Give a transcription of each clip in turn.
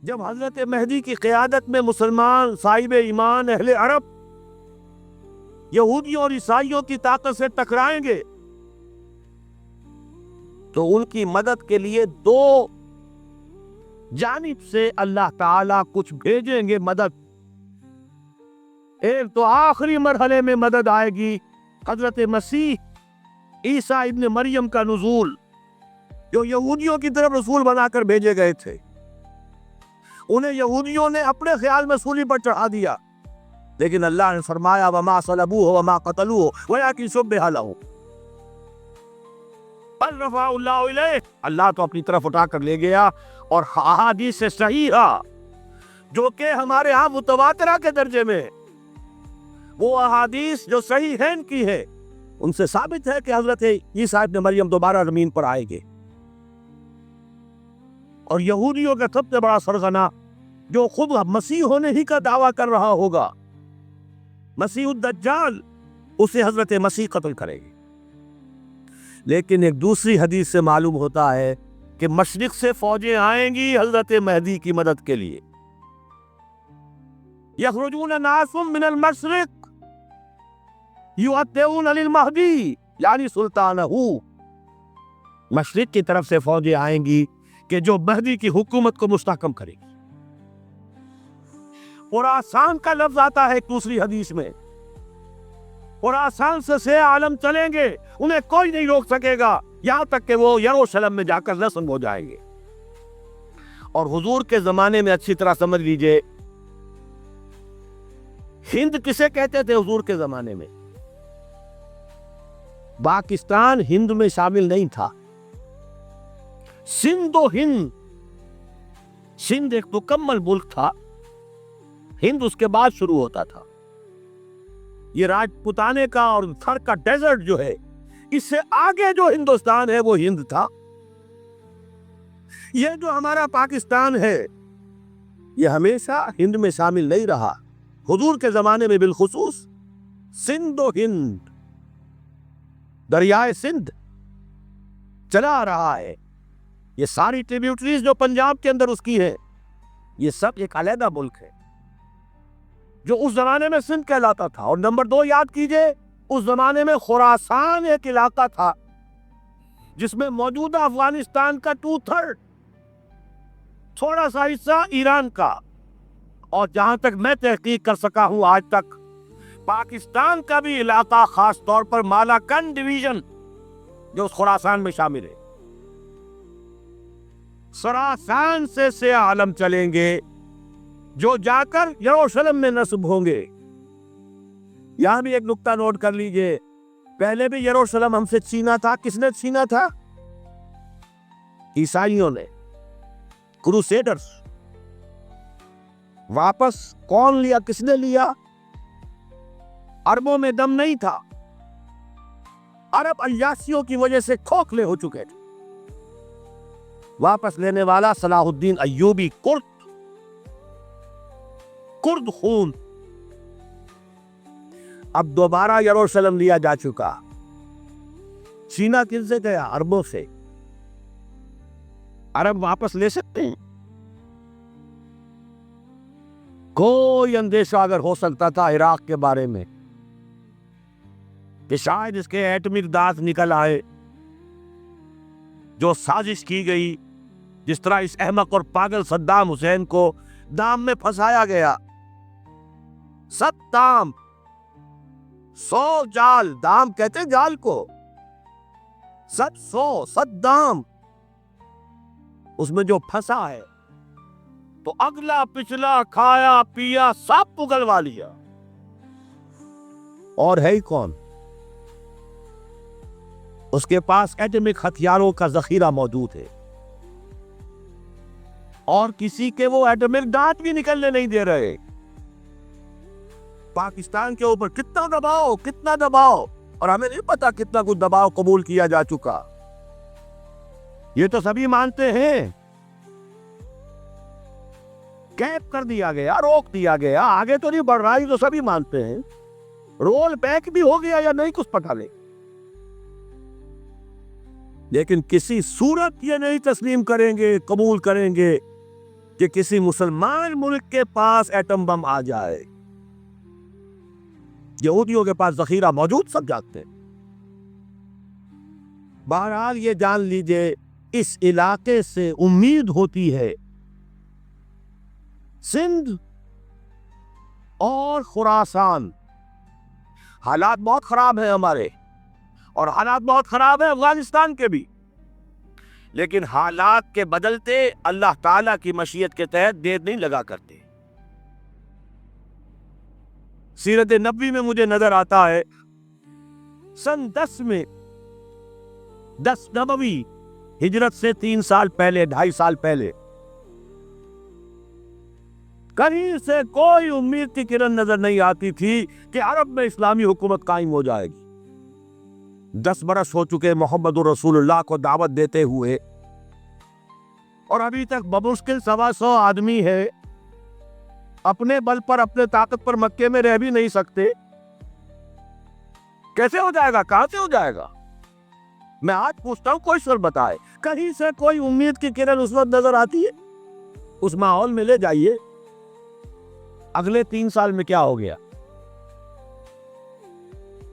جب حضرت مہدی کی قیادت میں مسلمان صاحب ایمان اہل عرب یہودیوں اور عیسائیوں کی طاقت سے ٹکرائیں گے تو ان کی مدد کے لیے دو جانب سے اللہ تعالیٰ کچھ بھیجیں گے مدد. ایک تو آخری مرحلے میں مدد آئے گی حضرت مسیح عیسیٰ ابن مریم کا نزول، جو یہودیوں کی طرف رسول بنا کر بھیجے گئے تھے. انہیں یہودیوں نے اپنے خیال میں سولی پر چڑھا دیا، لیکن اللہ نے فرمایا وما صلبوہ وما قتلوہ ولکن شبہ لہم بل رفعہ اللہ الیہ. اللہ تو اپنی طرف اٹھا کر لے گیا. اور احادیث صحیحہ جو کہ ہمارے ہاں متواترہ کے درجے میں، وہ احادیث جو صحیحین کی ہے، ان سے ثابت ہے کہ حضرت عیسیٰ ابن مریم دوبارہ زمین پر آئیں گے. اور یہودیوں کا سب سے بڑا سرغنہ جو خود مسیح ہونے ہی کا دعویٰ کر رہا ہوگا، مسیح الدجال، اسے حضرت مسیح قتل کرے گی. لیکن ایک دوسری حدیث سے معلوم ہوتا ہے کہ مشرق سے فوجیں آئیں گی حضرت مہدی کی مدد کے لیے. یخرجون ناس من المشرق یؤتون للمہدی یعنی سلطانہ. مشرق کی طرف سے فوجیں آئیں گی کہ جو مہدی کی حکومت کو مستحکم کرے گی. خراسان کا لفظ آتا ہے ایک دوسری حدیث میں. خراسان سے عالم چلیں گے، انہیں کوئی نہیں روک سکے گا یہاں تک کہ وہ یروشلم میں جا کر نصب ہو جائیں گے. اور حضور کے زمانے میں اچھی طرح سمجھ لیجئے، ہند کسے کہتے تھے حضور کے زمانے میں؟ پاکستان ہند میں شامل نہیں تھا. سندھ و ہند، سندھ ایک مکمل ملک تھا، ہند اس کے بعد شروع ہوتا تھا. یہ راجپوتانے کا اور تھر کا ڈیزرٹ جو ہے، اس سے آگے جو ہندوستان ہے وہ ہند تھا. یہ جو ہمارا پاکستان ہے یہ ہمیشہ ہند میں شامل نہیں رہا. حضور کے زمانے میں بالخصوص سندھ و ہند، دریائے سندھ چلا آ رہا ہے. یہ ساری ٹریبیوٹریز جو پنجاب کے اندر اس کی ہے، یہ سب ایک علیحدہ ملک ہے جو اس زمانے میں سندھ کہلاتا تھا. اور نمبر 2 یاد کیجئے، اس زمانے میں خراسان ایک علاقہ تھا جس میں موجودہ افغانستان کا 2/3، تھوڑا سا حصہ ایران کا، اور جہاں تک میں تحقیق کر سکا ہوں آج تک پاکستان کا بھی علاقہ، خاص طور پر مالاکنڈ ڈویژن جو اس خراسان میں شامل ہے. خراسان سے سیاہ عالم چلیں گے جو جا کر یروشلم میں نصب ہوں گے. یہاں بھی ایک نقطہ نوٹ کر لیجئے، پہلے بھی یروشلم ہم سے چھینا تھا. کس نے چھینا تھا؟ عیسائیوں نے، کروسیڈرز. واپس کون لیا؟ کس نے لیا؟ عربوں میں دم نہیں تھا، عرب عیاشیوں کی وجہ سے کھوکھلے ہو چکے تھے. واپس لینے والا صلاح الدین ایوبی، کرد خون. اب دوبارہ یروشلم لیا جا چکا. چھینا کن سے گیا؟ عربوں سے. عرب واپس لے سکتے ہیں؟ کوئی اندیشہ اگر ہو سکتا تھا عراق کے بارے میں کہ شاید اس کے ایٹمک دانت نکل آئے، جو سازش کی گئی، جس طرح اس احمق اور پاگل صدام حسین کو دام میں پھنسایا گیا. 7 دام، 100 جال، دام کہتے ہیں جال کو، 7 دام اس میں جو پھنسا ہے تو اگلا پچھلا کھایا پیا سب پگلوا لیا. اور ہے ہی کون؟ اس کے پاس ایٹمک ہتھیاروں کا ذخیرہ موجود ہے، اور کسی کے وہ ایٹمک دانت بھی نکلنے نہیں دے رہے. پاکستان کے اوپر کتنا دباؤ، اور ہمیں نہیں پتا کتنا کچھ دباؤ قبول کیا جا چکا. یہ تو سبھی مانتے ہیں. کیپ کر دیا گیا، روک دیا گیا، آگے تو نہیں بڑھ رہا، یہ تو سبھی مانتے ہیں. رول بیک بھی ہو گیا یا نہیں کچھ پتا نہیں، لیکن کسی صورت یہ نہیں تسلیم کریں گے، قبول کریں گے کہ کسی مسلمان ملک کے پاس ایٹم بم آ جائے. یہودیوں کے پاس ذخیرہ موجود، سب جانتے ہیں. بہرحال یہ جان لیجئے اس علاقے سے امید ہوتی ہے سندھ اور خراسان. حالات بہت خراب ہیں ہمارے، اور حالات بہت خراب ہیں افغانستان کے بھی، لیکن حالات کے بدلتے اللہ تعالیٰ کی مشیت کے تحت دیر نہیں لگا کرتے. سیرت نبوی میں مجھے نظر آتا ہے سن 10 میں 10 نبوی ہجرت سے 3 سال پہلے، 2.5 سال پہلے، کہیں سے کوئی امید کی کرن نظر نہیں آتی تھی کہ عرب میں اسلامی حکومت قائم ہو جائے گی. 10 برس ہو چکے محمد رسول اللہ کو دعوت دیتے ہوئے، اور ابھی تک بمشکل 125 آدمی ہے. اپنے بل پر، اپنے طاقت پر مکے میں رہ بھی نہیں سکتے. کیسے ہو جائے گا؟ کہاں سے ہو جائے گا؟ میں آج پوچھتا ہوں، کوئی سر بتائے. کہیں سے کوئی امید کی کرن اس وقت نظر آتی ہے؟ اس ماحول میں لے جائیے. اگلے 3 سال میں کیا ہو گیا؟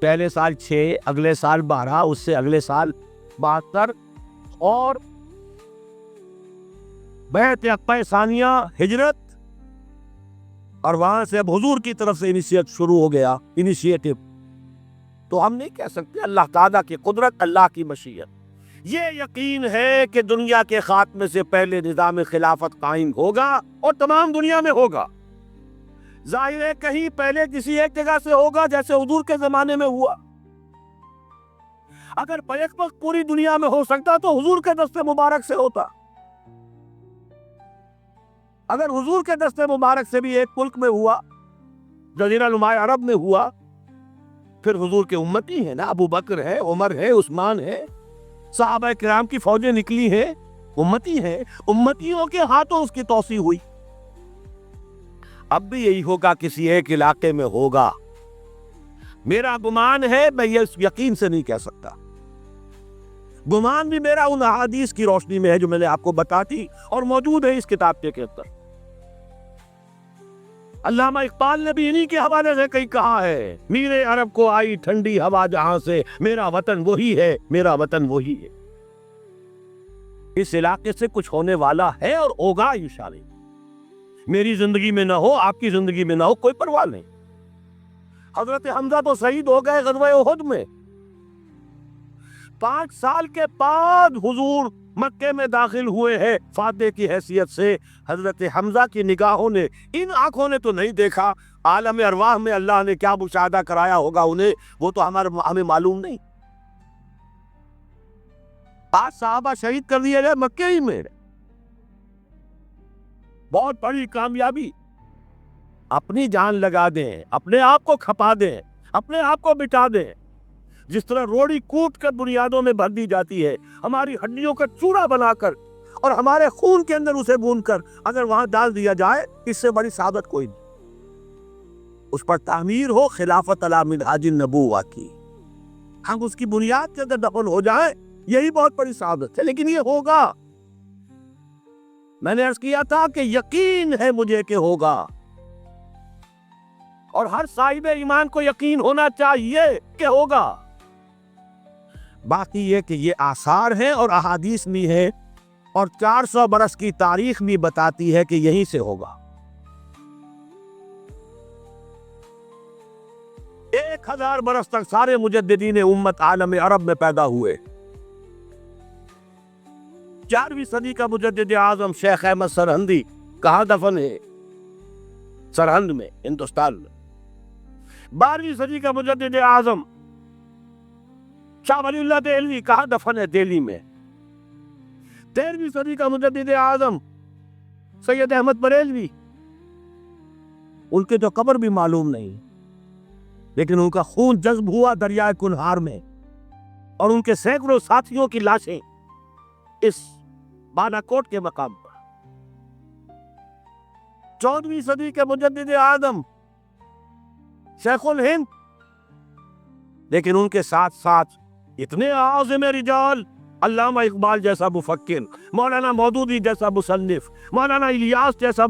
پہلے سال 6، اگلے سال 12، اس سے اگلے سال 72، اور بیعت عقبہ ثانیہ ہجرت، اور وہاں سے اب حضور کی طرف سے انیشیٹ شروع ہو گیا، انیشیٹو. تو ہم نہیں کہہ سکتے اللہ تعالیٰ کی قدرت، اللہ کی مشیت. یہ یقین ہے کہ دنیا کے خاتمے سے پہلے نظام خلافت قائم ہوگا، اور تمام دنیا میں ہوگا. ظاہر ہے کہیں پہلے کسی ایک جگہ سے ہوگا، جیسے حضور کے زمانے میں ہوا. اگر بیک وقت پوری دنیا میں ہو سکتا تو حضور کے دست مبارک سے ہوتا. اگر حضور کے دست مبارک سے بھی ایک ملک میں ہوا، جزیرہ نما عرب میں ہوا، پھر حضور کے امتی ہیں نا. ابو بکر ہے، عمر ہے، عثمان ہے، صحابہ کرام کی فوجیں نکلی ہیں، امتی ہیں. امتیوں کے ہاتھوں اس کی توسیع ہوئی. اب بھی یہی ہوگا، کسی ایک علاقے میں ہوگا. میرا گمان ہے، میں یہ اس یقین سے نہیں کہہ سکتا. گمان بھی میرا ان احادیث کی روشنی میں ہے جو میں نے آپ کو بتا دی اور موجود ہے اس کتاب کے اندر. علامہ اقبال نے بھی انہی کے حوالے سے کہیں کہا ہے، میرے عرب کو آئی ٹھنڈی ہوا جہاں سے، میرا وطن وہی ہے، میرا وطن وہی ہے. اس علاقے سے کچھ ہونے والا ہے اور ہوگا انشاءاللہ. میری زندگی میں نہ ہو، آپ کی زندگی میں نہ ہو، کوئی پرواہ نہیں. حضرت حمزہ تو شہید ہو گئے غزوہ احد میں. 5 سال کے بعد حضور مکے میں داخل ہوئے ہیں فاتح کی حیثیت سے. حضرت حمزہ کی نگاہوں نے، ان آنکھوں نے تو نہیں دیکھا، عالم ارواح میں اللہ نے کیا مشاہدہ کرایا ہوگا انہیں، وہ تو ہمیں معلوم نہیں. 5 صحابہ شہید کر دیے گئے مکے ہی میں. بہت بڑی کامیابی. اپنی جان لگا دیں، اپنے آپ کو کھپا دیں، اپنے آپ کو مٹا دیں. جس طرح روڑی کوٹ کر بنیادوں میں بھر دی جاتی ہے، ہماری ہڈیوں کا چورا بنا کر اور ہمارے خون کے اندر اسے بھون کر اگر وہاں ڈال دیا جائے، اس سے بڑی سعادت کوئی نہیں. اس پر تعمیر ہو خلافت علی منہاج النبوہ کی، ہم اس کی بنیاد کے اندر دفن ہو جائیں، یہی بہت بڑی سعادت ہے. لیکن یہ ہوگا. میں نے عرض کیا تھا کہ یقین ہے مجھے کہ ہوگا، اور ہر صاحب ایمان کو یقین ہونا چاہیے کہ ہوگا. باقی یہ کہ یہ آثار ہیں اور احادیث بھی ہیں، اور 400 برس کی تاریخ بھی بتاتی ہے کہ یہیں سے ہوگا. 1000 برس تک سارے مجددین امت عالم عرب میں پیدا ہوئے. 4ویں صدی کا مجدد اعظم شیخ احمد سرہندی کہاں دفن ہے؟ سرہند میں، ہندوستان میں. 12ویں صدی کا مجدد اعظم شاہ ولی اللہ دہلوی کہاں دفن ہے؟ دہلی میں. 13ویں صدی کا مجدد اعظم سید احمد بریلوی، ان کے تو قبر بھی معلوم نہیں، لیکن ان کا خون جذب ہوا دریائے کنہار میں، اور ان کے سینکڑوں ساتھیوں کی لاشیں اس بالاکوٹ کے مقام پر. 14ویں صدی کے مجدد اعظم شیخ الہند، لیکن ان کے ساتھ ساتھ اتنے اعظم رجال علامہ اقبال جیسا مفکر، مولانا مودودی جیسا مصنف، مولانا الیاس جیسا